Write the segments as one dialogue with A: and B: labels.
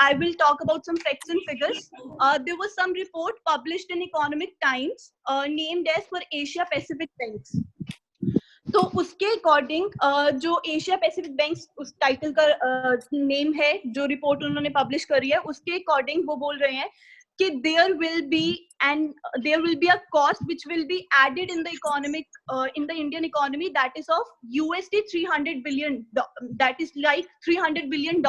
A: I will talk about some facts and figures. There was some report published in Economic Times named as for Asia Pacific Banks. तो उसके according जो Asia Pacific banks उस title का name है, जो report उन्होंने publish करी है, उसके अकॉर्डिंग वो बोल रहे हैं कि there will be a cost which will be added in the Indian economy, that is of USD 300 billion, that is like $300 billion.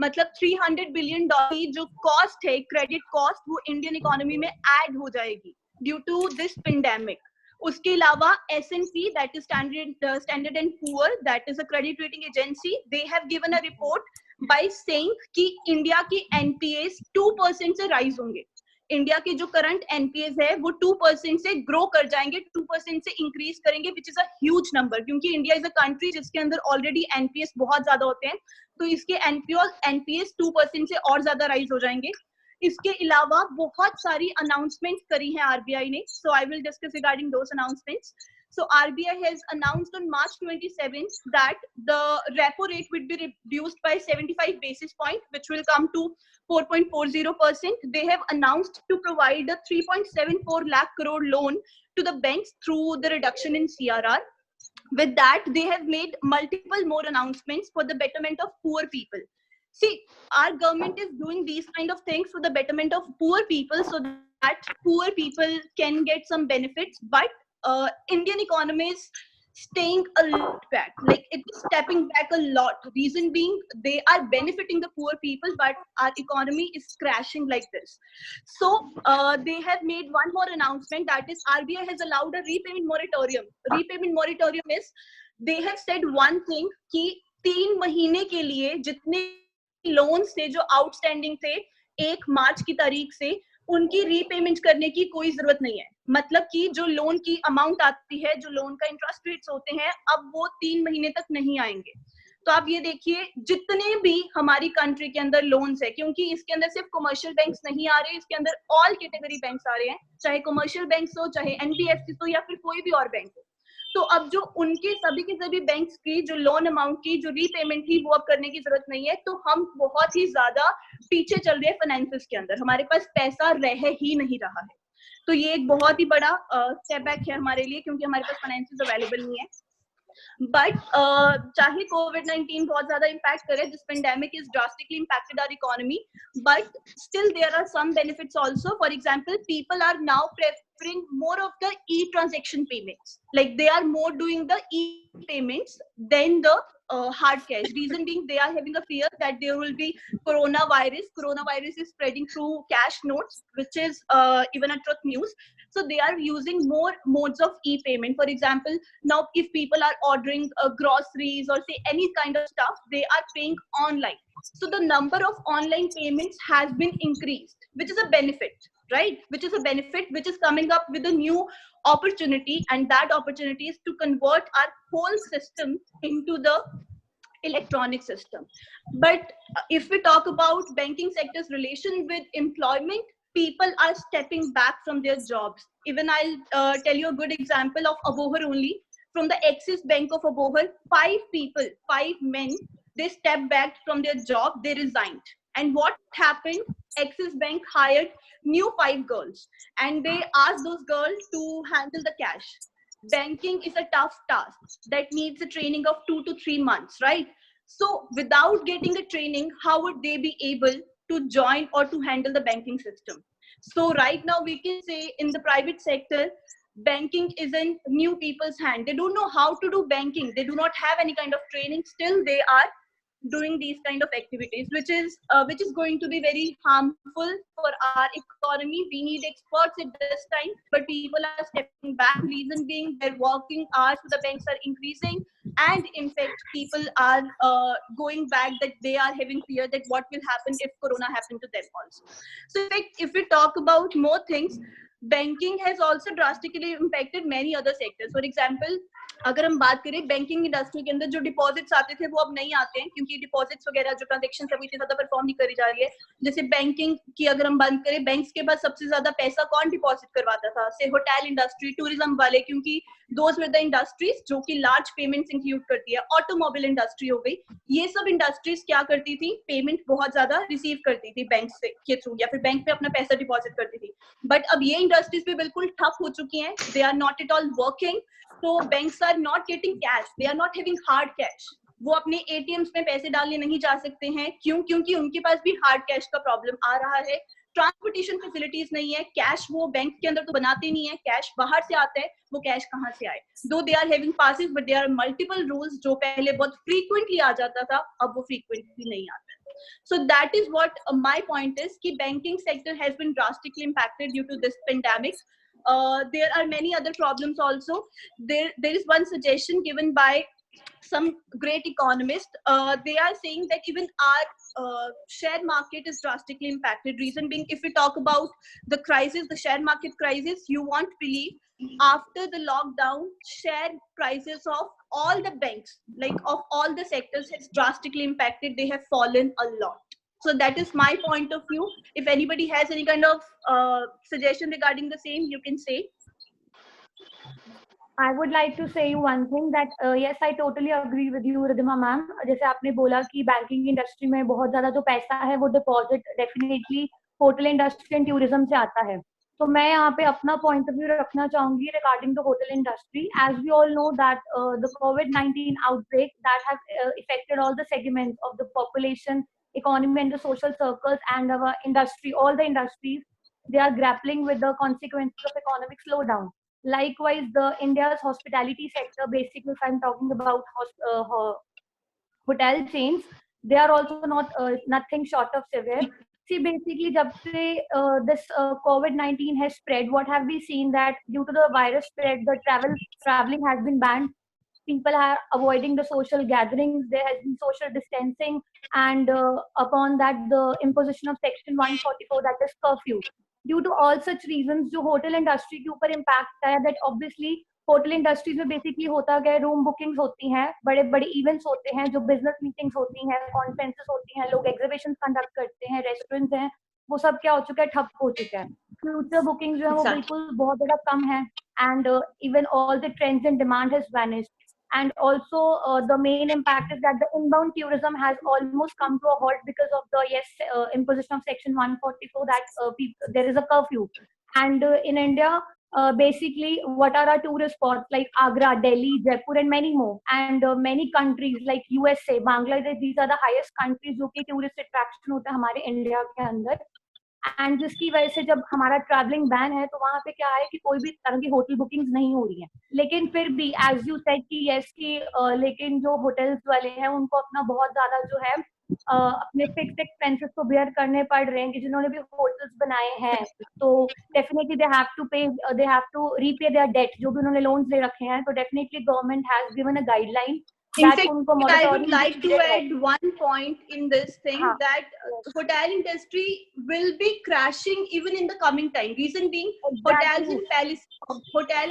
A: मतलब $300 billion की जो कॉस्ट है, क्रेडिट कॉस्ट, वो इंडियन इकोनॉमी में ऐड हो जाएगी ड्यू टू दिस पेंडेमिक. उसके अलावा S&P, that is Standard and Poor, that is a credit rating agency, they have given a report by saying कि इंडिया की NPAs 2% से राइज होंगे. इंडिया के जो करंट NPAs है वो 2% से ग्रो कर जाएंगे, 2% से इंक्रीज करेंगे, which is a huge number, क्योंकि इंडिया इज अ कंट्री जिसके अंदर ऑलरेडी NPAs बहुत ज्यादा होते हैं, तो इसके NPAs 2% से और ज्यादा राइज हो जाएंगे. इसके अलावा बहुत सारी अनाउंसमेंट करी हैं आरबीआई ने, so I will discuss regarding those announcements. So RBI has announced on March 27th that the repo rate would be reduced by 75 basis points, which will come to 4.40%. They have announced to provide a 3.74 lakh crore loan to the banks through the reduction in CRR. With that, they have made multiple more announcements for the betterment of poor people. See, our government is doing these kind of things for the betterment of poor people so that poor people can get some benefits, but Indian economy is staying a lot back, like it's stepping back a lot. Reason being, they are benefiting the poor people, but our economy is crashing like this. So they have made one more announcement, that is RBI has allowed a repayment moratorium. Repayment moratorium is, they have said one thing कि 3 महीने के लिए जितने loans थे जो outstanding थे 1 मार्च की तारीख से, उनकी रीपेमेंट करने की कोई जरूरत नहीं है. मतलब कि जो लोन की अमाउंट आती है, जो लोन का इंटरेस्ट रेट्स होते हैं, अब वो 3 महीने तक नहीं आएंगे. तो आप ये देखिए, जितने भी हमारी कंट्री के अंदर लोन्स है, क्योंकि इसके अंदर सिर्फ कमर्शियल बैंक्स नहीं आ रहे, इसके अंदर ऑल कैटेगरी बैंक्स आ रहे हैं, चाहे कमर्शियल बैंक्स हो, चाहे NBFC हो, या फिर कोई भी और बैंक हो. तो अब जो उनके सभी के सभी बैंक्स की जो लोन अमाउंट की जो रीपेमेंट थी, वो अब करने की जरूरत नहीं है. तो हम बहुत ही ज्यादा पीछे चल रहे हैं फाइनेंसिस के अंदर, हमारे पास पैसा रह ही नहीं रहा है. तो ये एक बहुत ही बड़ा स्टेप बैक है हमारे लिए, क्योंकि हमारे पास फाइनेंसिस अवेलेबल नहीं है. बट चाहे कोविड-19 बहुत ज्यादा इम्पैक्ट करे, this pandemic is drastically impacted our economy, but still there are some benefits also. For example, people are now preferring more of the e-transaction payments, like they are more doing the e-payments than the hard cash. Reason being, they are having a fear that there will be coronavirus is spreading through cash notes, which is even a truth news. So they are using more modes of e-payment. For example, now if people are ordering groceries or say any kind of stuff, they are paying online. So the number of online payments has been increased, which is a benefit, right? Which is a benefit which is coming up with a new opportunity, and that opportunity is to convert our whole system into the electronic system. But if we talk about banking sector's relation with employment, people are stepping back from their jobs. Even I'll tell you a good example of Abohar only. From the Axis Bank of Abohar, 5 men, they stepped back from their job, they resigned. And what happened? Axis Bank hired new 5 girls, and they asked those girls to handle the cash. Banking is a tough task that needs a training of 2 to 3 months, right? So without getting a training, how would they be able to join or to handle the banking system? So right now we can say in the private sector, banking is in new people's hand. They don't know how to do banking. They do not have any kind of training. Still, they are doing these kind of activities, which is going to be very harmful for our economy. We need experts at this time, but people are stepping back. Reason being, their working hours for the banks are increasing, and in fact, people are going back, that they are having fear that what will happen if Corona happened to them also. So in fact, if we talk about more things, banking has also drastically impacted many other sectors. For example, अगर हम बात करें banking industry के अंदर जो deposits आते थे वो अब नहीं आते हैं, क्योंकि डिपॉजिट्स वगैरह जो ट्रांजेक्शन अभी इतनी ज्यादा परफॉर्म नहीं करी जा रही है। जैसे बैंकिंग की अगर हम बात करें, बैंक्स के पास सबसे ज्यादा पैसा कौन डिपॉजिट करवाता था? से होटल इंडस्ट्री, टूरिज्म वाले, क्योंकि दोज वर द इंडस्ट्रीज जो कि लार्ज पेमेंट्स इंक्लूड करती है। ऑटोमोबाइल इंडस्ट्री हो गई, ये सब इंडस्ट्रीज क्या करती थी? पेमेंट बहुत ज्यादा रिसीव करती थी बैंक से के थ्रू, या फिर बैंक पे अपना पैसा डिपॉजिट करती थी। बट अब ये इंडस्ट्रीज भी बिल्कुल ठप हो चुकी हैं, they are not at all working. तो banks are not getting cash, they are not having hard cash. वो अपने एटीएम्स में पैसे डालने नहीं जा सकते हैं। क्यों? क्योंकि उनके पास भी हार्ड कैश का प्रॉब्लम आ रहा है। ट्रांसपोर्टेशन फैसिलिटीज नहीं है, कैश वो बैंक के अंदर तो बनाते नहीं है, कैश बाहर से आता है, वो कैश कहाँ से आए? Though they are having passes, but they are multiple rules. जो पहले बहुत फ्रीक्वेंटली आ जाता था, अब वो फ्रीक्वेंटली नहीं आता है। So that is what my point is, कि banking sector has been drastically impacted due to this pandemic. There are many other problems also. There is one suggestion given by some great economists. They are saying that even our share market is drastically impacted. Reason being, if we talk about the crisis, the share market crisis, you won't believe, after the lockdown, share prices of all the banks, like of all the sectors, has drastically impacted. They have fallen a lot. So that is my point of view. If anybody has any kind of suggestion regarding the same, you can say.
B: I would like to say you one thing that yes, I totally agree with you, Ridhima ma'am. जैसे आपने बोला कि banking industry में बहुत ज्यादा जो पैसा है वो deposit definitely hotel industry and tourism से आता है। तो मैं यहाँ पे अपना पॉइंट ऑफ व्यू रखना चाहूंगी regarding the hotel industry. As we all know that the COVID-19 outbreak that have affected all the segments of the population, economy and the social circles and our industry, all the industries, they are grappling with the consequences of economic slowdown. Likewise, the India's hospitality sector, basically, if I'm talking about hotel chains, they are also not nothing short of severe. See, basically, jab se this COVID-19 has spread, what have we seen that due to the virus spread, the traveling has been banned. People are avoiding the social gatherings. There has been social distancing, and upon that, the imposition of Section 144, that is curfew. Due to all such reasons, जो hotel industry के ऊपर impact आया, that obviously hotel industries में basically होता क्या है, room bookings होती हैं, बड़े बड़े इवेंट्स होते हैं, जो बिजनेस मीटिंग्स होती हैं, कॉन्फ्रेंसेस होती हैं, लोग एग्जीबिशन कंडक्ट करते हैं, रेस्टोरेंट्स हैं, वो सब क्या हो चुका है, ठप हो चुका है। फ्यूचर बुकिंग जो है वो बिल्कुल बहुत ज्यादा कम है, and even all the trends in demand has vanished. And also the main impact is that the inbound tourism has almost come to a halt because of the imposition of Section 144, that there is a curfew. And in India, basically, what are our tourist spots like Agra, Delhi, Jaipur, and many more. And many countries like USA, Bangladesh, these are the highest countries जो कि tourist attraction होता है हमारे India के अंदर. And जिसकी वजह से जब हमारा ट्रैवलिंग बैन है तो वहां पे क्या है कि कोई भी तरह की होटल बुकिंग्स नहीं हो रही है. लेकिन फिर भी एज यू सेड कि यस की लेकिन जो होटल्स वाले हैं उनको अपना बहुत ज्यादा जो है अपने फिक्स्ड एक्सपेंसेस को बेयर करने पड़ रहे हैं, कि जिन्होंने भी होटल्स बनाए हैं तो definitely they have to repay their debt, जो भी उन्होंने लोन्स ले रखे हैं. तो definitely government has given a guideline.
A: In fact, I would like to add one point in this thing, that hotel industry will be crashing even in the coming time. Reason being, hotel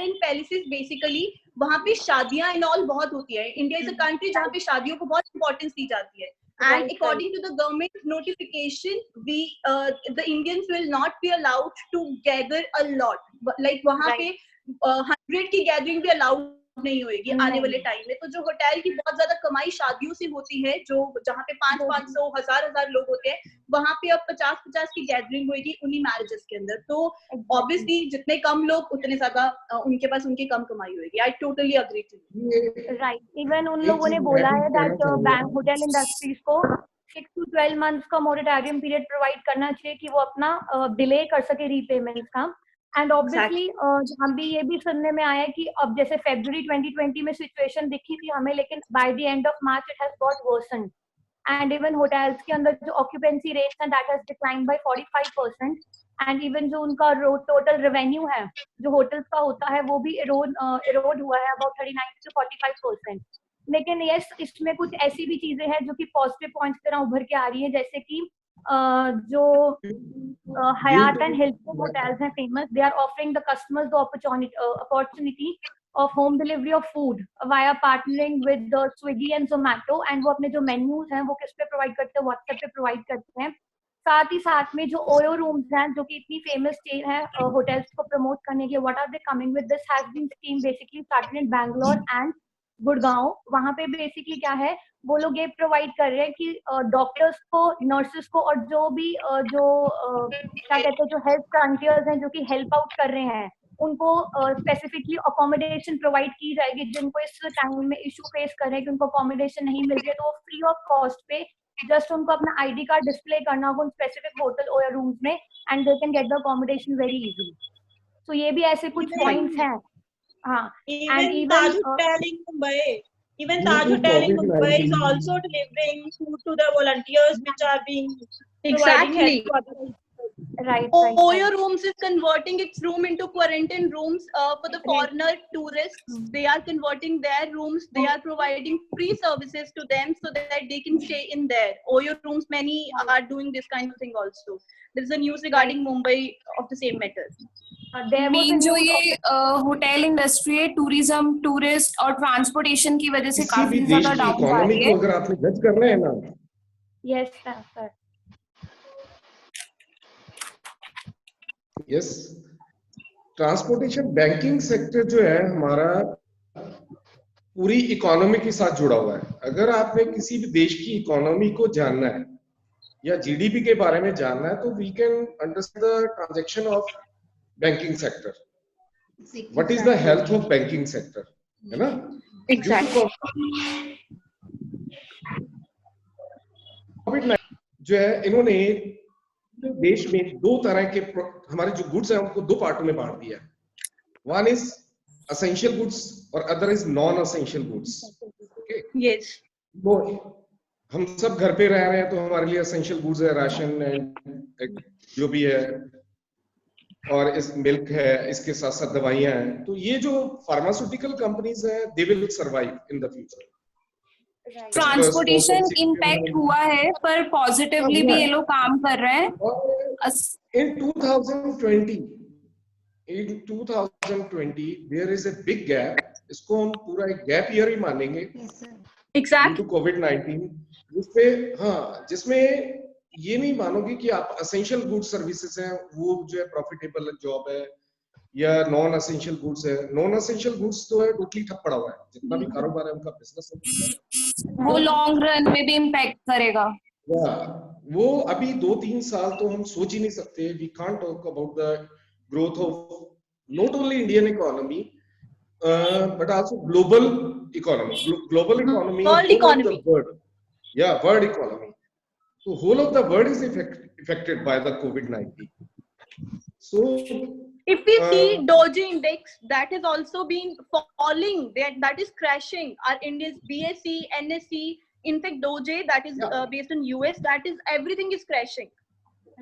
A: and palaces basically वहाँ पे शादियाँ and all बहुत होती है. India is a country जहाँ पे शादियों को बहुत importance दी जाती है. And according to the government notification, the Indians will not be allowed to gather a lot. Like वहाँ पे 100 की gathering भी allowed नहीं होगी आने वाले टाइम में. तो जो होटल की बहुत ज्यादा कमाई शादियों से होती है, जो जहाँ पे 500 1000 लोग होते हैं, वहां पे अब 50 की गैदरिंग होगी उन्हीं मैरिजेस के अंदर. तो ऑब्वियसली जितने कम लोग उतने ज्यादा उनके पास उनकी कम कमाई होगी. I totally agree to you.
B: Right. Even उन लोगों ने बोला है दैट बैंक होटल इंडस्ट्रीज को 6 to 12 months का मोरेटोरियम पीरियड प्रोवाइड करना चाहिए कि वो अपना डिले कर सके रीपेमेंट का. एंड ऑब्वियसली हम भी ये भी सुनने में आया कि अब जैसे February 2020 में सिचुएशन दिखी थी हमें, लेकिन by the end of March it has got worsened. And even hotels के अंदर जो ऑक्यूपेंसी रेट्स हैं that has declined by 45%. And even जो उनका टोटल रेवेन्यू है जो होटल्स का होता है वो भी इरोड हुआ है अबाउट 39 to 45%. लेकिन यस, इसमें कुछ ऐसी भी चीजें हैं जो कि पॉजिटिव पॉइंट्स की तरह उभर के आ रही है, जैसे कि जो हयात एंड हिल्टन होटल्स हैं famous, they are offering the customers the opportunity of home delivery of food via partnering with the Swiggy and Zomato, and वो अपने जो menus हैं वो किस पे provide करते हैं, WhatsApp पे provide करते हैं. साथ ही साथ में जो ओयो रूम्स हैं जो कि इतनी फेमस चेन है होटल्स को प्रमोट करने के, what are they coming with this has been scheme basically started in Bangalore and Gurgaon. वहां पे बेसिकली क्या है, वो लोग ये प्रोवाइड कर रहे हैं कि डॉक्टर्स को, नर्सेस को और जो भी क्या कहते हैं जो हेल्थ फ्रंटियर्स हैं जो कि हेल्प आउट कर रहे हैं उनको स्पेसिफिकली अकोमोडेशन प्रोवाइड की जाएगी. जिनको इस टाइम में इशू फेस कर रहे हैं कि उनको अकोमोडेशन नहीं मिल रही है, तो वो फ्री ऑफ कॉस्ट पे जस्ट उनको अपना आईडी कार्ड डिस्प्ले करना होगा उन स्पेसिफिक होटल और रूम्स में and they can get the accommodation very easily. So ये भी ऐसे कुछ पॉइंट्स हैं. हाँ,
C: even Taj Hotel in Mumbai, even Taj Hotel in Mumbai is also delivering food to the volunteers which are being
A: exactly
B: right.
A: Oyo Rooms is converting its room into quarantine rooms for the foreigner tourists. They are converting their rooms. They are providing free services to them so that they can stay in there. Oyo Rooms, many are doing this kind of thing also. There is a news regarding Mumbai of the same matter.
D: Main जो ये hotel industry है, tourism, tourist और transportation की वजह से काफी ज्यादा down आ रही है.
E: अगर आपने जज करना है ना,
B: yes sir,
E: yes, transportation banking sector जो है हमारा पूरी इकोनॉमी के साथ जुड़ा हुआ है. अगर आपने किसी भी देश की इकोनॉमी को जानना है या जीडीपी के बारे में जानना है तो we can understand the transaction of banking sector. What is the health of banking sector, है ना?
A: Exactly.
E: कोविड जो है, इन्होंने देश में दो तरह के हमारे जो गुड्स हैं उनको दो पार्टों में बांट दिया. वन इज असेंशियल गुड्स और other is non essential goods. Okay,
A: Yes.
E: वो हम सब घर पे रह रहे हैं तो हमारे लिए असेंशियल गुड्स है, राशन एंड जो भी है, और इस मिल्क है, इसके साथ साथ दवाइयां हैं. तो ये जो फार्मास्यूटिकल कंपनीज हैं they will survive in the future.
D: Transportation impact हुआ है पर पॉजिटिवली भी ये लोग काम कर रहे हैं.
E: In 2020 there is a big gap. इसको हम पूरा एक गैप ईयर ही मानेंगे.
A: Exactly.
E: कोविड-19 जिसमें ये नहीं मानोगे कि आप असेंशियल गुड्स सर्विसेज हैं वो जो है प्रॉफिटेबल जॉब है या नॉन असेंशियल गुड्स है. नॉन असेंशियल गुड्स तो है टोटली ठप पड़ा हुआ है. जितना भी कारोबार है उनका बिजनेस है
D: वो लॉन्ग रन में भी इम्पैक्ट करेगा.
E: वो अभी 2-3 साल तो हम सोच ही नहीं सकते. We can't talk about the growth of not only Indian economy but also global economy.
A: World economy.
E: World economy. So whole of the world is affected by the COVID-19. So
A: if we see Doji index, that has also been falling. That is crashing. Our India's BSE, NSE, in fact Doji that is based in US, that is everything is crashing.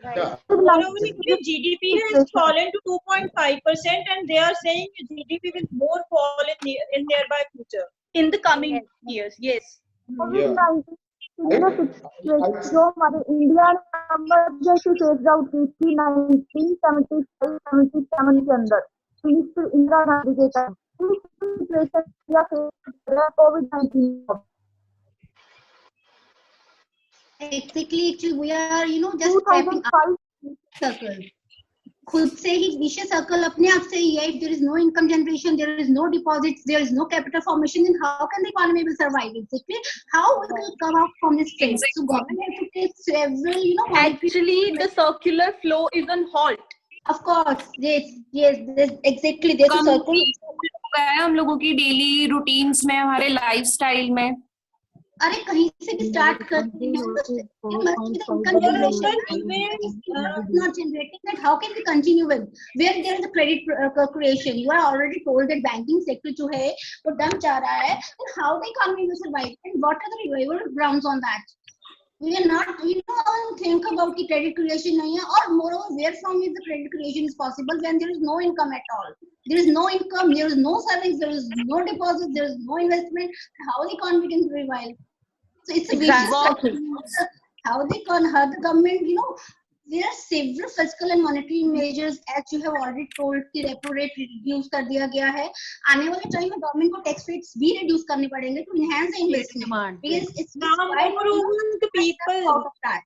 B: right.
C: globally GDP has fallen to 2.5% and they are saying GDP will more fall in nearby future.
A: In the coming years, yes.
F: जो हमारे India number जैसे phase out की थी 1975-77 के अंदर इंदिरा गांधी के time situation या कोविड-19.
G: Exactly, we are just tapping out circle. खुद से ही vicious circle अपने आप से ही है. If there is no income generation, there is no deposits, there is no capital formation, then how can the economy will survive? Exactly, how we will come out from this phase? So government has to take several,
A: Actually, the circular flow is on halt.
G: Of course, yes, exactly. There's a circle.
D: हम लोगों की daily routines में, हमारे lifestyle में.
G: अरे कहीं से भी स्टार्ट करते हैं not generating that. How can we continue with where there is a credit creation? You are already told that banking sector जो है वो डम जा रहा है. Then how the economy will survive and what are the revival grounds on that? We are not think about the credit creation नहीं है. और moreover where from is the credit creation is possible when there is no income at all? There is no income, there is no savings, there is no deposit, there is no investment. How the economy can revive? So it's a vicious cycle. How the government, there are several fiscal and monetary measures as you have already told कि repo rate reduce कर दिया गया है. आने वाले time में government को tax rates भी रिड्यूस करने पड़ेंगे to enhance the investment because it's
C: Now, moreover, the people,
G: out of that.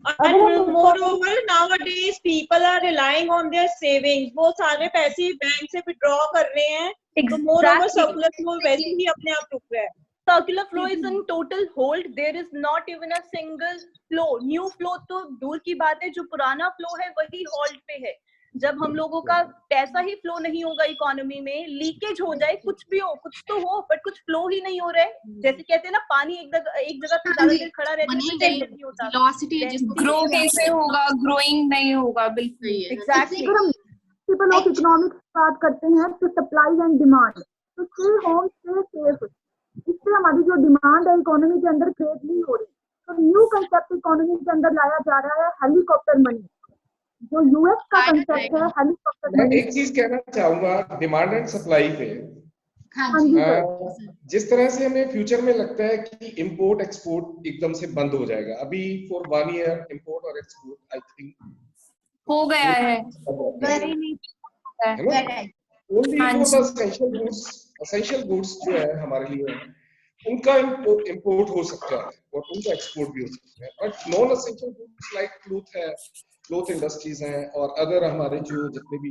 C: and moreover, nowadays people are relying on their savings. वो सारे पैसे बैंक से withdraw कर रहे हैं. तो moreover, circular flow वैसे ही अपने आप रुक रहा है.
A: Circular flow is in total hold. There is not even a single flow. New flow तो दूर की बात है, जो पुराना flow है वही hold पे है. जब हम लोगों का पैसा ही फ्लो नहीं होगा इकोनॉमी में, लीकेज हो जाए, कुछ भी हो, कुछ तो हो, बट कुछ फ्लो ही नहीं हो रहा है. जैसे कहते हैं ना, पानी एक जगह पे ज्यादा देर खड़ा रहता है तो नहीं होता.
D: ग्रो कैसे होगा, ग्रोइंग नहीं होगा. बिल्कुल
A: एग्जैक्टली.
F: प्रिंसिपल ऑफ इकोनॉमिक्स बात करते हैं तो सप्लाई एंड डिमांड. तो स्टे होम स्टे सेफ, इससे हमारी जो डिमांड है इकोनॉमी के अंदर क्रिएट नहीं हो रही. तो न्यू कंसेप्ट इकोनॉमी के अंदर लाया जा रहा है हेलीकॉप्टर मनी. जो यूएस का कंसेप्ट है हेलीकॉप्टर
E: मैं
F: मनी.
E: एक चीज कहना चाहूंगा डिमांड एंड सप्लाई पे.
G: हाँ जी.
E: जिस तरह से हमें फ्यूचर में लगता है कि इंपोर्ट एक्सपोर्ट एकदम से बंद हो जाएगा, अभी फॉर 1 ईयर इंपोर्ट और एक्सपोर्ट आई थिंक
D: हो गया है.
E: एसेंशियल गुड्स जो है हमारे लिए, उनका इंपोर्ट हो सकता है और उनका एक्सपोर्ट भी हो सकता है. But non essential goods like cloth industries हैं और अदर हमारे जो जितने भी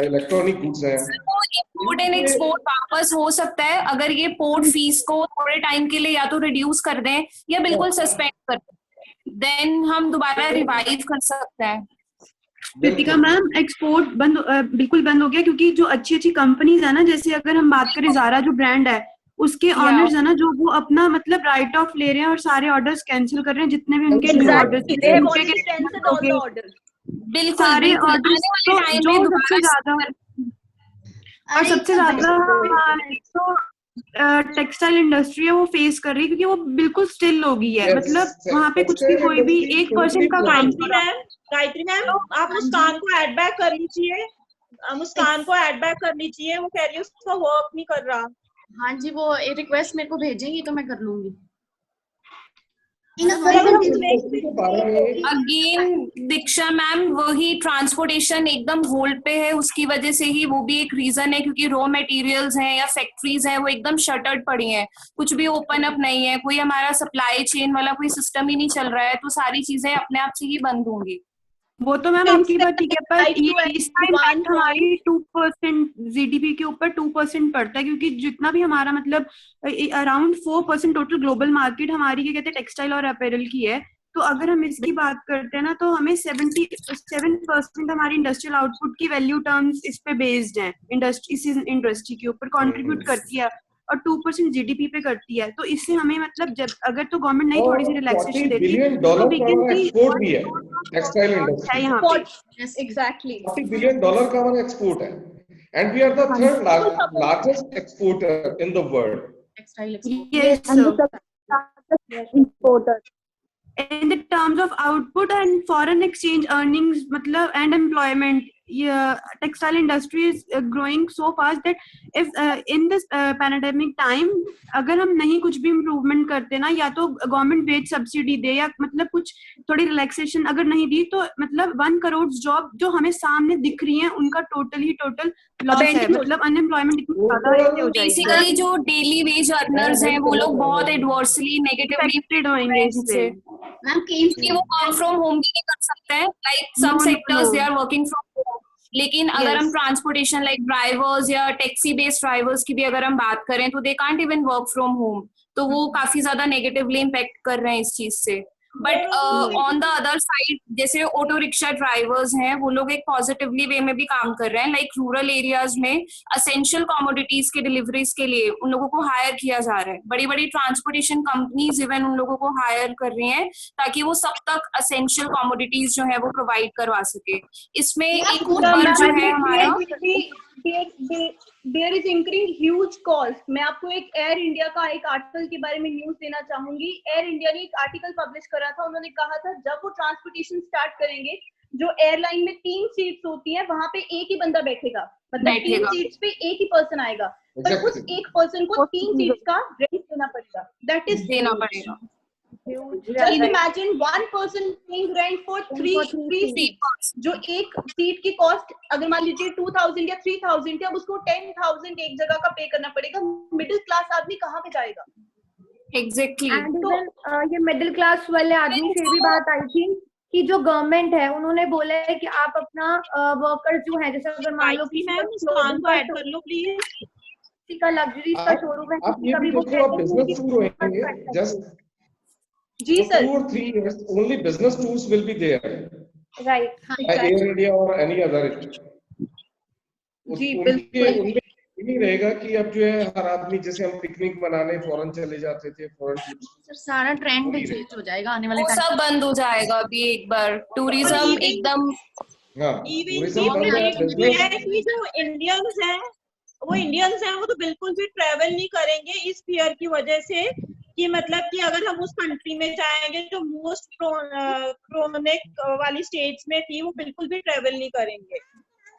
E: इलेक्ट्रॉनिक गुड्स हैं,
D: इंपोर्ट एंड एक्सपोर्ट वापस हो सकता है अगर ये पोर्ट फीस को थोड़े टाइम के लिए या तो रिड्यूस कर दें या बिल्कुल सस्पेंड कर दें, देन हम दोबारा रिवाइव कर सकते हैं.
H: कृतिका मैम, एक्सपोर्ट बिल्कुल बंद हो गया क्योंकि जो अच्छी अच्छी कंपनीज है ना, जैसे अगर हम बात करें ज़ारा जो ब्रांड है, उसके ऑनर्स है ना, जो वो अपना मतलब राइट ऑफ ले रहे हैं और सारे ऑर्डर्स कैंसिल कर रहे हैं जितने भी उनके न्यू ऑर्डर्स
D: बिल्कुल
H: सारे ऑर्डर्स. जो सबसे ज्यादा तो टेक्सटाइल इंडस्ट्री है वो फेस कर रही है क्योंकि वो बिल्कुल स्टिल हो गई है. मतलब वहाँ पे कुछ भी कोई भी 1% का काम.
C: गायत्री मैम, आप मुस्कान को ऐड बैक कर लीजिए. मुस्कान को ऐड बैक कर लीजिए. वो कह रही है उसका वर्क नहीं कर रहा.
I: हाँ जी, वो एक रिक्वेस्ट मेरे को भेजेंगी तो मैं कर लूंगी.
D: अगेन दीक्षा मैम, वही ट्रांसपोर्टेशन एकदम होल्ड पे है. उसकी वजह से ही वो भी एक रीजन है क्योंकि रॉ मटेरियल्स हैं या फैक्ट्रीज हैं वो एकदम शटर्ड पड़ी हैं. कुछ भी ओपन अप नहीं है, कोई हमारा सप्लाई चेन वाला कोई सिस्टम ही नहीं चल रहा है, तो सारी चीजें अपने आप से ही बंद होंगी.
H: वो तो मैम आपकी बात ठीक है, पर इस टाइम हमारी 2% जीडीपी के ऊपर 2% पड़ता है क्योंकि जितना भी हमारा मतलब अराउंड 4% टोटल ग्लोबल मार्केट हमारी क्या कहते हैं टेक्सटाइल और अपैरल की है. तो अगर हम इसकी बात करते हैं ना, तो हमें 77% हमारी इंडस्ट्रियल आउटपुट की वैल्यू टर्म्स इस पे बेस्ड है. इंडस्ट्री के ऊपर कंट्रीब्यूट करती है और 2% जीडीपी पे करती है. तो इससे हमें मतलब जब अगर तो गवर्नमेंट नहीं थोड़ी सी रिलैक्सेशन देती तो वी कैन सी
E: एक्सपोर्ट भी है टेक्सटाइल इंडस्ट्री
H: यहाँ पे.
A: एग्जैक्टली
E: $40 बिलियन का हमारा एक्सपोर्ट है and we are the third largest exporter in the world.
I: Textile
F: importer.
H: In the terms of output and foreign exchange earnings मतलब and employment, textile industry is growing so fast that if in this pandemic time अगर हम नहीं कुछ भी improvement करते ना, या तो गवर्नमेंट वेज सब्सिडी दे या मतलब कुछ थोड़ी रिलैक्सेशन अगर नहीं दी, तो मतलब 1 करोड़ जॉब जो हमें सामने दिख रही हैं उनका टोटल लॉस है. मतलब अनएम्प्लॉयमेंट इतनी ज्यादा हो जाएगी.
D: बेसिकली जो डेली वेज अर्नर्स हैं वो लोग बहुत एडवर्सली नेगेटिवली
H: अफेक्टेड होंगे इससे.
D: वो वर्क फ्रॉम होम भी नहीं कर सकते हैं. Like some sectors they are working from home, लेकिन अगर हम ट्रांसपोर्टेशन लाइक ड्राइवर्स या टैक्सी बेस्ड ड्राइवर्स की भी अगर हम बात करें तो they can't even work from home. तो वो काफी ज्यादा नेगेटिवली इम्पैक्ट कर रहे हैं इस चीज से. But on the other side जैसे ऑटो रिक्शा ड्राइवर्स हैं वो लोग एक पॉजिटिवली वे में भी काम कर रहे हैं. लाइक रूरल एरियाज में असेंशियल कमोडिटीज के डिलीवरीज के लिए उन लोगों को हायर किया जा रहा है. बड़ी बड़ी ट्रांसपोर्टेशन कंपनीज इवन उन लोगों को हायर कर रही हैं ताकि वो सब तक असेंशियल कमोडिटीज जो है वो प्रोवाइड करवा सके. इसमें एक ऊपर जो है हमारा
A: there is increasing huge cost. मैं आपको एक एयर इंडिया का एक आर्टिकल के बारे में न्यूज देना चाहूंगी. एयर इंडिया ने एक आर्टिकल पब्लिश करा था. उन्होंने कहा था जब वो ट्रांसपोर्टेशन स्टार्ट करेंगे, जो एयरलाइन में 3 सीट्स होती हैं वहां पे एक ही बंदा बैठेगा. मतलब 3 सीट्स पे एक ही पर्सन आएगा, पर उस एक पर्सन को 3 सीट्स का रेंट देना पड़ेगा. दैट इज
D: देना पड़ेगा.
A: Just imagine one person paying rent for three seats. जो एक सीट की कॉस्ट अगर मान लीजिए 2000 या 3000 थी, अब उसको 10,000 एक जगह का पे करना पड़ेगा. मिडिल क्लास आदमी कहाँ पे जाएगा?
D: एग्जैक्टली.
B: ये मिडिल क्लास वाले आदमी से भी बात आई थी कि जो गवर्नमेंट है उन्होंने बोला है कि आप अपना वर्कर्स जो है, जैसे अगर मान लो कि
C: कर लो प्लीज,
B: किसी का लग्जरी का शोरूम है,
E: आप ये भी देखो, आप बिजनेस टूर होंगे just
A: ji sir,
E: 2 or 3 years only business tours will be there,
B: right?
E: Air India or any other.
A: जी बिल्कुल.
E: उनमें नहीं रहेगा कि अब जो है हर आदमी, जैसे हम पिकनिक मनाने फॉरेन चले जाते थे, फॉरेन ट्रिप्स,
I: सर सारा ट्रेंड चेंज हो जाएगा आने वाले
D: वो
I: टाइम.
D: सब बंद हो जाएगा अभी एक बार. टूरिज्म एकदम,
E: हाँ, टूरिज्म बंद है. बिजनेस
C: जो इंडियंस हैं वो तो बिल्कुल भी ट्रेवल नहीं करेंगे इस फियर की वजह से कि मतलब कि अगर हम उस कंट्री में जाएंगे जो मोस्ट क्रोनिक वाली स्टेट्स में थी, वो बिल्कुल भी ट्रेवल नहीं करेंगे.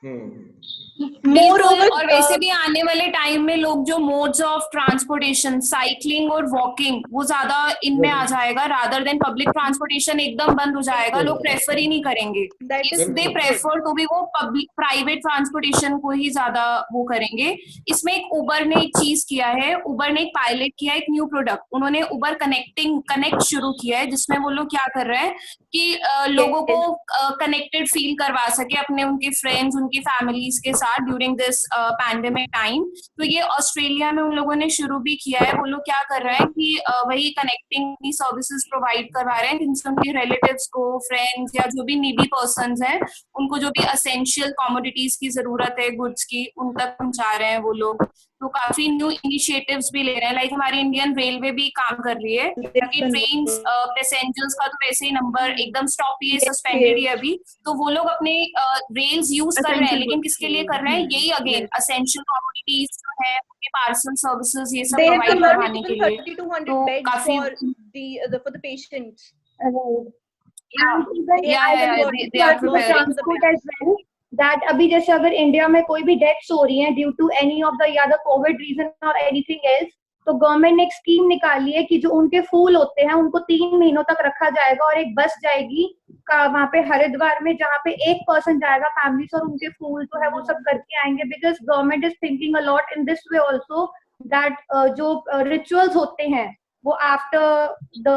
D: और वैसे भी आने वाले टाइम में लोग जो मोड्स ऑफ ट्रांसपोर्टेशन, साइकिलिंग और वॉकिंग, वो ज्यादा इनमें आ जाएगा रादर देन पब्लिक ट्रांसपोर्टेशन एकदम बंद हो जाएगा. लोग प्रेफर ही नहीं करेंगे. इफ दे प्रेफर तो भी वो पब्लिक प्राइवेट ट्रांसपोर्टेशन को ही ज्यादा वो करेंगे. इसमें एक उबर ने एक चीज किया है, उबर ने एक पायलट किया है, एक न्यू प्रोडक्ट. उन्होंने उबर कनेक्ट शुरू किया है, जिसमें वो लोग क्या कर रहे हैं कि लोगों को कनेक्टेड फील करवा सके अपने उनके फ्रेंड्स, उनकी फैमिलीज के साथ ड्यूरिंग दिस पैंडेमिक टाइम. तो ये ऑस्ट्रेलिया में उन लोगों ने शुरू भी किया है. वो लोग क्या कर रहे हैं कि वही कनेक्टिंग सर्विसेज प्रोवाइड करवा रहे हैं, जिनसे उनके रिलेटिव्स को, फ्रेंड्स या जो भी नीडी पर्संस हैं, उनको जो भी असेंशियल कमोडिटीज की जरूरत है, गुड्स की, उन तक पहुंचा रहे हैं वो लोग. तो काफी न्यू इनिशिएटिव्स भी ले रहे हैं. लाइक हमारी इंडियन रेलवे भी काम कर रही है, ताकि ट्रेन पैसेंजर्स का तो वैसे ही नंबर एकदम स्टॉप, ये सस्पेंडेड है अभी, तो वो लोग अपने रेल्स यूज कर रहे हैं. लेकिन किसके लिए कर रहे हैं? यही अगेन असेंशियल कमोडिटीज जो है, उनके पार्सल सर्विसेज, ये सब प्रोवाइड करवाने के लिए.
A: 3200 beds
D: काफी
A: for the patients.
B: That अभी जैसे अगर इंडिया में कोई भी डेथ्स हो रही हैं due to any of the या द कोविड रीजन और एनीथिंग एल्स, तो गवर्नमेंट ने एक स्कीम निकाली है कि जो उनके फूल होते हैं उनको 3 महीनों तक रखा जाएगा, और एक बस जाएगी वहां पे हरिद्वार में, जहाँ पे एक पर्सन जाएगा फैमिली से, और उनके फूल जो है वो सब करके आएंगे. Because government is thinking a lot in this way also that जो रिचुअल्स होते हैं वो after the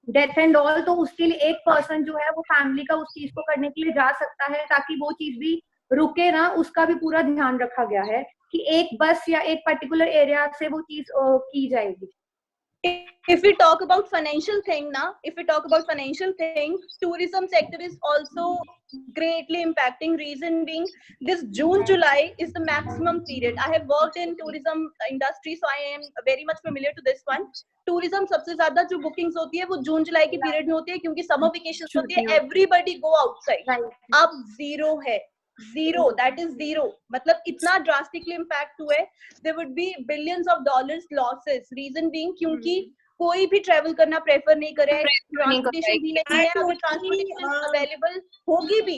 B: death and all, तो उसके लिए एक पर्सन जो है वो फैमिली का उस चीज को करने के लिए जा सकता है, ताकि वो चीज भी रुके ना. उसका भी पूरा ध्यान रखा गया है कि एक बस या एक पर्टिकुलर एरिया से वो चीज की जाएगी.
A: If we talk about financial thing, tourism sector is also greatly impacting. Reason being, this June-July is the maximum period. I have worked in tourism industry, so I am very much familiar to this one. Tourism सबसे ज्यादा जो bookings होती है वो जून-जुलाई के period में होती है, क्योंकि समर वेकेशंस होती है. Everybody go outside. अब zero है. Zero, that is zero. मतलब इतना drastically impact हुआ है. There would be billions of dollars losses. Reason being, क्योंकि कोई भी ट्रेवल करना प्रेफर नहीं करे, ट्रांसपोर्टेशन भी नहीं है. अगर ट्रांसपोर्टेशन अवेलेबल होगी भी,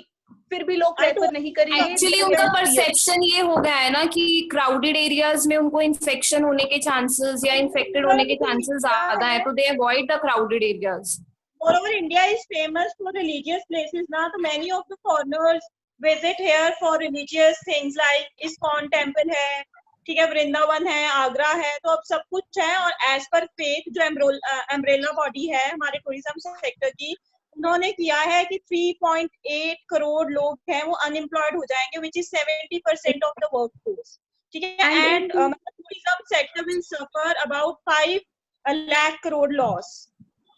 A: फिर भी लोग प्रेफर नहीं करेंगे.
D: एक्चुअली उनका परसेप्शन ये हो गया है ना कि क्राउडेड एरियाज में उनको इन्फेक्शन होने के चांसेस या इन्फेक्टेड होने के चांसेस ज्यादा है, तो दे avoid the crowded areas.
C: Moreover, India is famous for religious places now. So many of the foreigners visit here for religious things like ISKCON temple है, ठीक है, वृंदावन है, आगरा है. तो अब सब कुछ है, और एज पर फेथ जो अम्ब्रेला बॉडी है हमारे टूरिज्म सेक्टर की, उन्होंने किया है कि 3.8 करोड़ लोग हैं वो अनएम्प्लॉयड हो जाएंगे, which is 70% of the work force. ठीक है, and tourism sector will suffer about 5 lakh crore loss.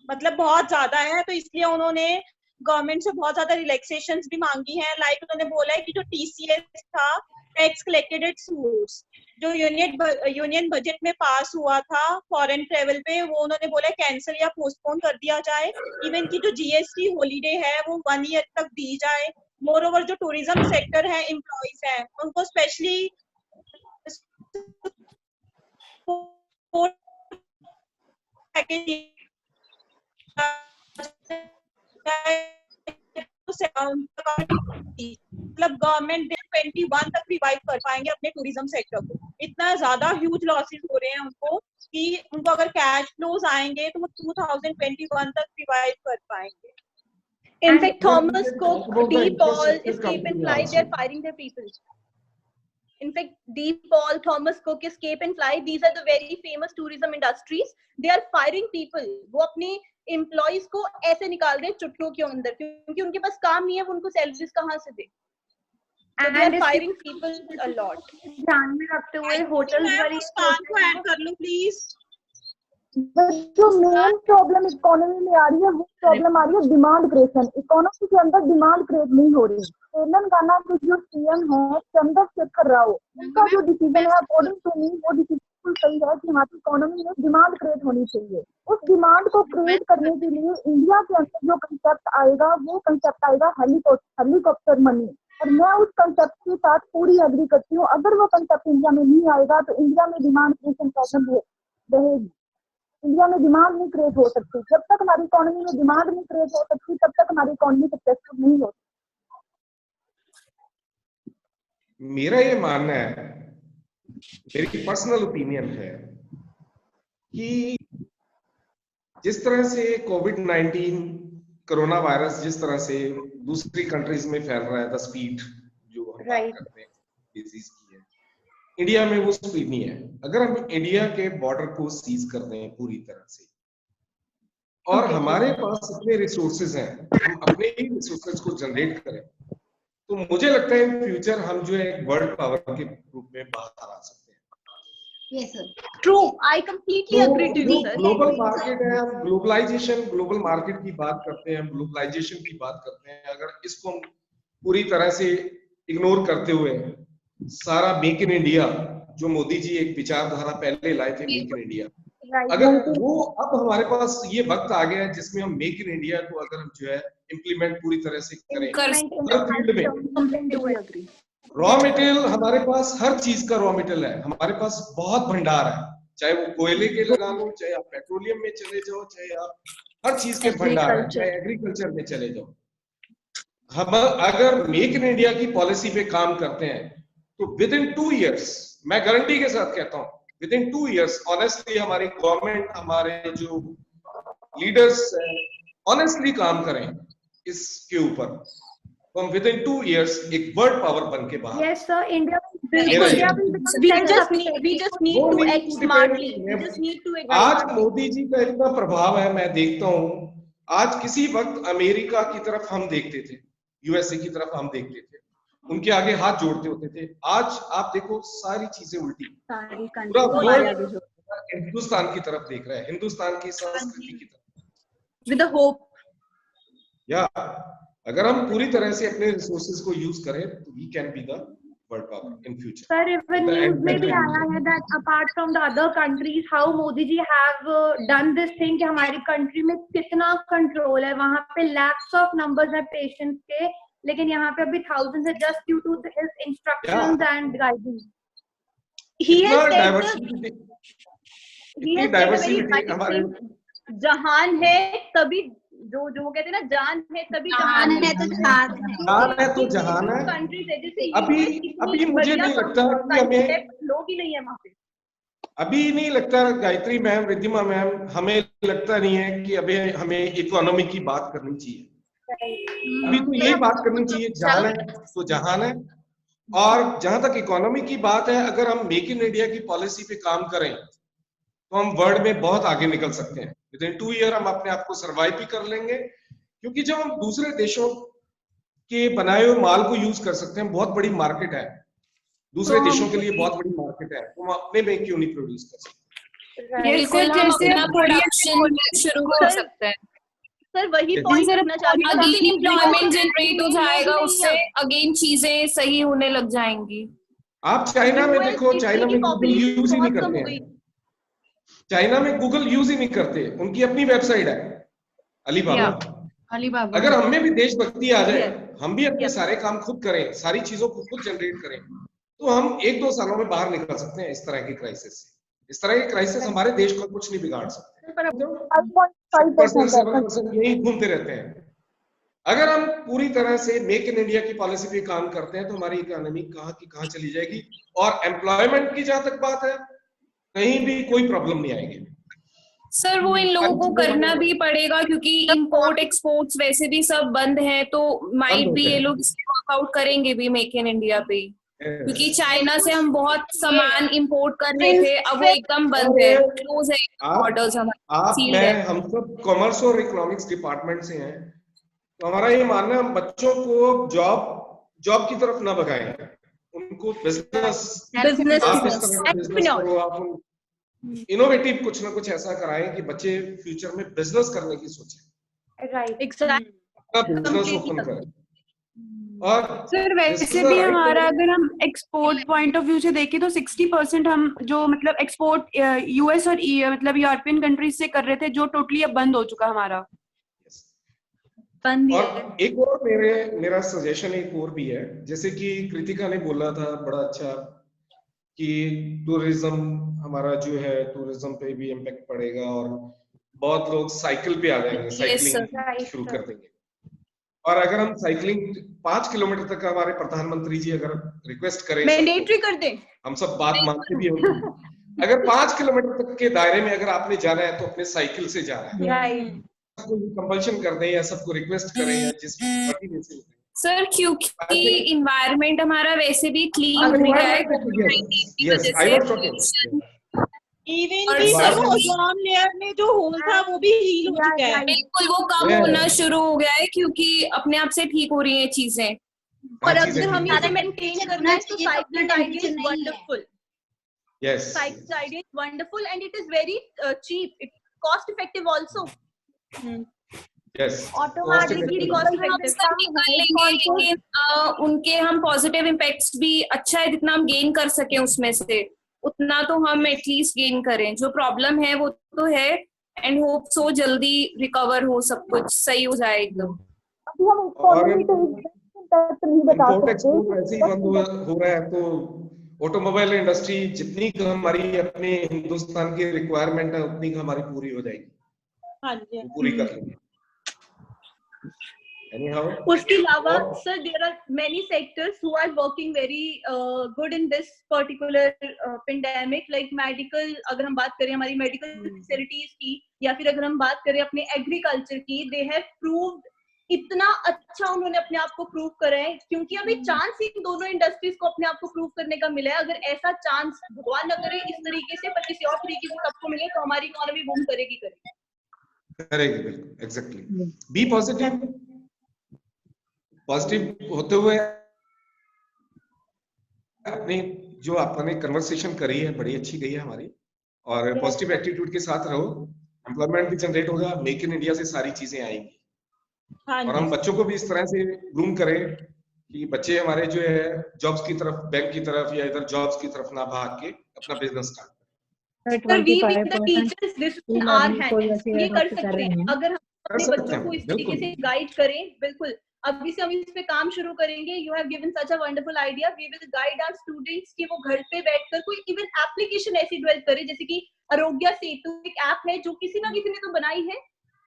C: मतलब बहुत ज्यादा है. तो इसलिए उन्होंने गवर्नमेंट से बहुत ज्यादा रिलैक्सेशंस भी मांगी हैं. लाइक उन्होंने बोला है कि जो TCS था, टैक्स कलेक्टेड एट सोर्स, जो यूनियन बजट में पास हुआ था फॉरेन ट्रेवल पे, वो उन्होंने बोला कैंसिल या पोस्टपोन कर दिया जाए. इवन की जो GST हॉलीडे है वो 1 ईयर तक दी जाए. मोर ओवर जो टूरिज्म सेक्टर है, एम्प्लॉइज है, उनको स्पेशली मतलब गवर्नमेंट 21 तक रिवाइव कर पाएंगे अपने टूरिज्म सेक्टर को। इतना ज्यादा ह्यूज लॉसेस हो रहे हैं उनको कि उनको अगर कैश फ्लोज आएंगे तो वो 2021 तक रिवाइव कर पाएंगे।
A: In fact, Thomas
E: Talk
A: Cook,
E: about the
A: DePaul,
E: infrastructure
A: Escape and
E: company
A: Fly,
E: also.
A: they're firing their people. In fact, DePaul, Thomas Cook, Escape and Fly, these are the very famous tourism industries. They are firing people. वो अपने employees को ऐसे निकाल रहे हैं चुटकियों के अंदर, क्योंकि उनके पास काम नहीं है, वो उनको सैलरीज कहाँ से दे? So they are firing people a lot.
B: ध्यान में रखते हुए होटल्स
C: मैम उस बात को ऐड कर लो प्लीज।
F: जो मेन प्रॉब्लम इकोनॉमी में आ रही है वो प्रॉब्लम आ रही है डिमांड क्रिएशन। इकोनॉमी के अंदर डिमांड क्रिएट नहीं हो रही। तेलंगाना के जो सीएम है चंद्रशेखर राव, उनका जो डिसीजन है अकॉर्डिंग टू मी वो डिसीजन सही है कि हमारी इकोनॉमी में डिमांड क्रिएट होनी चाहिए। उस डिमांड को क्रिएट करने के लिए इंडिया के अंदर जो कंसेप्ट आएगा वो कंसेप्ट आएगा हेलीकॉप्टर मनी, और मैं उस कंसेप्ट के साथ पूरी एग्री करती हूँ। अगर वो कंसेप्ट इंडिया में नहीं आएगा तो इंडिया में डिमांड क्रिएशन प्रॉब्लम रहेगी। इंडिया में डिमांड नहीं क्रिएट हो सकती। जब तक हमारी इकोनॉमी में डिमांड नहीं क्रिएट हो सकती तब तक हमारी इकोनॉमी सक्सेसफुल नहीं होती।
E: मेरा ये मानना है, मेरी पर्सनल ओपिनियन है कि जिस तरह से कोविड-19 कोरोना वायरस जिस तरह से दूसरी कंट्रीज में फैल रहा है, द स्पीड जो हम बात करते हैं डिजीज की है, इंडिया में वो स्पीड नहीं है। अगर हम इंडिया के बॉर्डर को सीज कर दें पूरी तरह से और हमारे पास अपने रिसोर्सेज हैं, हम अपने ही रिसोर्सेज को जनरेट करें, तो मुझे लगता है इन फ्यूचर हम जो है एक वर्ल्ड पावर के रूप में बाहर आ सकते हैं।
G: Yes, sir.
A: True, I completely agree to you, sir.
E: Global market है, हम ग्लोबल मार्केट की बात करते हैं, हम ग्लोबलाइजेशन की बात करते हैं। अगर इसको हम पूरी तरह से इग्नोर करते हुए सारा मेक इन इंडिया जो मोदी जी एक विचारधारा पहले लाए थे, मेक इन इंडिया, अगर वो अब हमारे पास ये वक्त आ गया है जिसमें हम मेक इन इंडिया को अगर हम जो है इम्प्लीमेंट पूरी तरह से करें हर फील्ड में। रॉ मटेरियल हमारे पास, हर चीज का रॉ मटेरियल है हमारे पास, बहुत भंडार है, चाहे वो कोयले के लगा लो, चाहे आप पेट्रोलियम में चले जाओ, चाहे आप हर चीज के भंडार है, चाहे एग्रीकल्चर में चले जाओ। हम अगर मेक इन इंडिया की पॉलिसी पे काम करते हैं तो विद इन 2 years, मैं गारंटी के साथ कहता हूँ, विद इन 2 years ऑनेस्टली हमारी गवर्नमेंट, हमारे जो लीडर्स ऑनेस्टली काम करें इसके ऊपर, तो हम विद इन 2 years एक वर्ल्ड पावर बन के बाहर।
B: Yes, sir. India
A: we just need to act smartly. We just need to act
E: आज
A: smartly.
E: मोदी जी का इतना प्रभाव है, मैं देखता हूँ, आज किसी वक्त अमेरिका की तरफ हम देखते थे, यूएसए की तरफ हम देखते थे, उनके आगे हाथ जोड़ते होते थे। आज आप देखो सारी चीजें उल्टी, पूरा वर्ल्ड हिंदुस्तान की तरफ देख रहा है, हिंदुस्तान की संस्कृति की तरफ
A: With a hope.
E: या अगर हम पूरी तरह से अपने रिसोर्सेज को यूज करें तो we can be the world power in future.
B: Sir, even news में भी आया है that apart from the other countries, how Modi ji have done this thing कि हमारी country में कितना control है, वहाँ पे lakhs of numbers है patients के, लेकिन यहाँ पे अभी thousands है just due to his instructions and guidance.
A: He has said
E: diversity हमारे
A: जहान है तभी जो वो कहते हैं ना, जान है तभी जहान है, तो
E: जहान है तो जहान है।
A: कंट्रीज है जैसे
E: अभी मुझे नहीं लगता कि हमें
A: लोग ही नहीं है वहाँ पे।
E: अभी नहीं लगता गायत्री मैम, रिद्धिमा मैम, हमें लगता नहीं है कि अभी हमें इकोनॉमी की बात करनी चाहिए। अभी तो यही बात करनी चाहिए, जहान है तो जहान है। और जहां तक इकोनॉमी की बात है, अगर हम मेक इन इंडिया की पॉलिसी पे काम करें तो हम वर्ल्ड में बहुत आगे निकल सकते हैं। विद इन 2 year हम अपने आप को सर्वाइव भी कर लेंगे, क्योंकि जब हम दूसरे देशों के बनाए हुए माल को यूज कर सकते हैं, बहुत बड़ी मार्केट है, दूसरे देशों के लिए बहुत बड़ी मार्केट है, तो हम अपने में क्यों नहीं प्रोड्यूस कर सकते?
D: बिल्कुल, हम अपना प्रोडक्शन शुरू कर सकते हैं।
A: सर वही पॉइंट रखना चाहती हूँ,
D: अगेन एम्प्लॉयमेंट जनरेट हो जाएगा, उससे अगेन चीजें सही होने लग जाएंगी।
E: आप चाइना में देखो, चाइना में गूगल यूज ही नहीं करते हैं, चाइना में गूगल यूज ही नहीं करते, उनकी अपनी वेबसाइट है अलीबाबा। अगर हमें भी देशभक्ति आ जाए, हम भी अपने सारे काम खुद करें, सारी चीजों को खुद जनरेट करें, तो हम 1-2 सालों में बाहर निकल सकते हैं इस तरह की क्राइसिस से। इस तरह की क्राइसिस हमारे देश को कुछ नहीं बिगाड़ सकते। 7% यही घूमते रहते हैं। अगर हम पूरी तरह से मेक इन इंडिया की पॉलिसी पे काम करते हैं तो हमारी इकोनॉमी कहाँ की कहाँ चली जाएगी। और एम्प्लॉयमेंट की जहां तक बात है, कहीं भी कोई प्रॉब्लम नहीं आएगी।
D: सर वो इन लोगों को करना भी पड़ेगा क्योंकि इंपोर्ट एक्सपोर्ट्स वैसे भी सब बंद है, तो माइट भी ये लोग वर्कआउट करेंगे भी मेक इन इंडिया पे, क्योंकि चाइना से हम बहुत सामान इंपोर्ट कर रहे थे, अब वो एकदम बंद है, क्लोज है बॉर्डर्स हमारे।
E: हम सब कॉमर्स और इकोनॉमिक्स डिपार्टमेंट से हैं, तो हमारा ये मानना है हम बच्चों को जॉब की तरफ ना भगाएं, उनको बिजनेस करो, आप इनोवेटिव कुछ ना कुछ ऐसा कराएं कि बच्चे फ्यूचर में बिजनेस करने की सोचें।
B: राइट,
E: अपना बिजनेस ओपन करें। और
H: सर वैसे भी हमारा अगर हम एक्सपोर्ट पॉइंट ऑफ व्यू से देखें तो 60% हम जो मतलब एक्सपोर्ट यूएस और मतलब यूरोपियन कंट्रीज से कर रहे थे, जो टोटली अब बंद हो चुका हमारा।
E: और एक और मेरा सजेशन एक और भी है, जैसे कि कृतिका ने बोला था बड़ा अच्छा कि टूरिज्म हमारा जो है, टूरिज्म पे भी इम्पैक्ट पड़ेगा और बहुत लोग साइकिल पे आ जाएंगे, साइकिलिंग शुरू कर देंगे। और अगर हम साइकिलिंग 5 किलोमीटर तक हमारे प्रधानमंत्री जी अगर रिक्वेस्ट करें,
A: मैंडेटरी कर दें,
E: हम सब बात मानते भी होंगे, अगर 5 किलोमीटर तक के दायरे में अगर आपने जाना है तो अपने साइकिल से जाना है, सबको कंपल्शन कर दें या सबको रिक्वेस्ट करें या जिस मर्जी से।
D: सर क्योंकि इन्वायरमेंट हमारा वैसे भी क्लीन हो गया है,
C: इवन की सर ओजोन लेयर में जो होल था वो भी हील हो चुका है,
D: बिल्कुल वो कम होना शुरू हो गया है क्योंकि अपने आप से ठीक हो रही है चीजें।
A: और अगर हम इसे मेंटेन करना है तो cycle idea is wonderful, cycle idea is wonderful and it is very cheap, it cost effective also.
D: लेकिन उनके हम पॉजिटिव इम्पैक्ट्स भी अच्छा है, जितना हम गेन कर सके उसमें से उतना तो हम एटलीस्ट गेन करें। जो प्रॉब्लम है वो तो है एंड होप सो जल्दी रिकवर हो, सब कुछ सही हो जाए एकदम।
E: इम्पोर्ट एक्सपोर्ट ऐसे ही बंद हो रहा है तो ऑटोमोबाइल इंडस्ट्री जितनी हमारी अपने हिंदुस्तान की रिक्वायरमेंट है उतनी हमारी पूरी हो जाएगी।
C: हाँ जी,
E: पूरी कर लेंगे।
A: उसके अलावा sir there are many sectors who are working very good in this particular pandemic, like medical. अगर हम बात करें हमारी मेडिकल फैसिलिटीज की, या फिर अगर हम बात करें अपने एग्रीकल्चर की, दे हैव प्रूव्ड, इतना अच्छा उन्होंने अपने आप को प्रूव करा है, क्योंकि अभी चांस इन दोनों इंडस्ट्रीज को अपने आप को प्रूव करने का मिला है। अगर ऐसा चांस भगवान न करे इस तरीके से, पर किसी और तरीके से सबको मिले तो हमारी इकोनॉमी बूम करेगी।
E: बिल्कुल, एग्जैक्टली। बी पॉजिटिव होते हुए अपने जो आपने कन्वर्सेशन करी है बड़ी अच्छी गई है हमारी, और पॉजिटिव एटीट्यूड के साथ रहो, एम्प्लॉयमेंट भी जनरेट होगा, मेक इन इंडिया से सारी चीजें आएंगी। और हम बच्चों को भी इस तरह से ग्रूम करें कि बच्चे हमारे जो है जॉब्स की तरफ, बैंक की तरफ या इधर जॉब्स की तरफ ना भाग के अपना बिजनेस स्टार्ट करें।
A: ये कर सकते हैं अगर हम अपने बच्चों को इस तरीके से गाइड करें। बिल्कुल, अभी से हम इस पे काम शुरू करेंगे। You have given such a wonderful idea. We will guide our students कि वो घर पे बैठकर कोई इवन एप्लीकेशन ऐसी डेवलप करे, जैसे कि आरोग्य सेतु एक ऐप है जो किसी ना किसी ने तो बनाई है,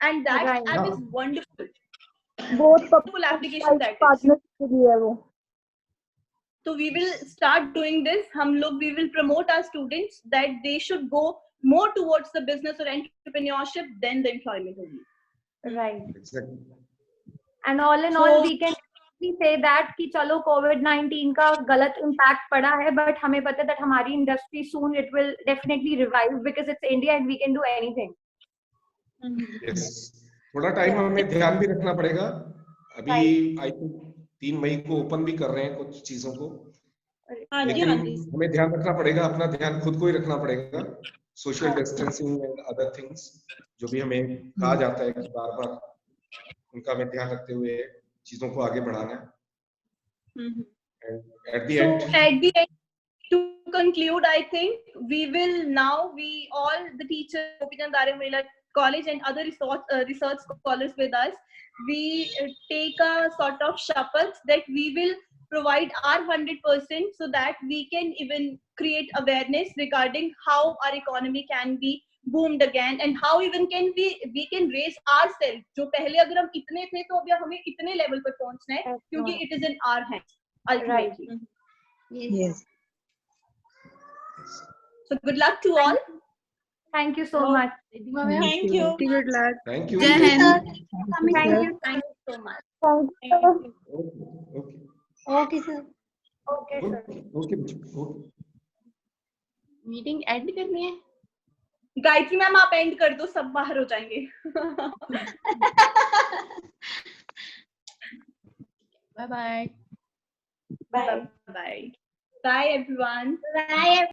A: and that app is wonderful, बहुत पॉपुलर एप्लीकेशन दैट है वो। So we will start doing this. हम लोग we will promote our students that they should go more towards the business or entrepreneurship than the employment only.
B: Right.
E: Exactly.
B: And all in all, we can say that कि चलो COVID-19 का गलत impact पड़ा है, but हमें पता है that हमारी industry soon it will definitely revive because it's India and we can do anything.
E: Yes. थोड़ा टाइम हमें ध्यान भी रखना पड़ेगा। अभी आई थिंक 3 मई को ओपन भी कर रहे हैं कुछ चीजों को, लेकिन हमें ध्यान रखना पड़ेगा, अपना ध्यान खुद को ही रखना पड़ेगा। Social distancing and other things जो भी हमें कहा जाता है कि बार बार, उनका हमें ध्यान रखते हुए चीजों को आगे बढ़ाना है। At the end,
A: to conclude, I think we will now, we all the teachers, Gopichand Darimila College and other research scholars with us, we take a sort of shapath that we will provide our 100% so that we can even create awareness regarding how our economy can be boomed again, and how even can we can raise ourselves. जो पहले अगर हम इतने थे तो अभी हमें इतने लेवल पर पहुंचना है, क्योंकि it is in our hands ultimately.
F: Yes.
A: So good luck to all.
B: Thank you so much.
C: Thank you.
H: Good luck.
E: Thank you.
I: Jai Hind.
A: Thank you so much.
F: Thank you.
E: Okay.
G: Okay, sir.
B: Okay, sir.
E: Okay. Okay.
I: Meeting and करनी है.
A: Gayatri ma'am आप and कर दो, सब बाहर हो जाएंगे.
I: Bye bye.
A: Bye bye. Bye everyone.
G: Bye.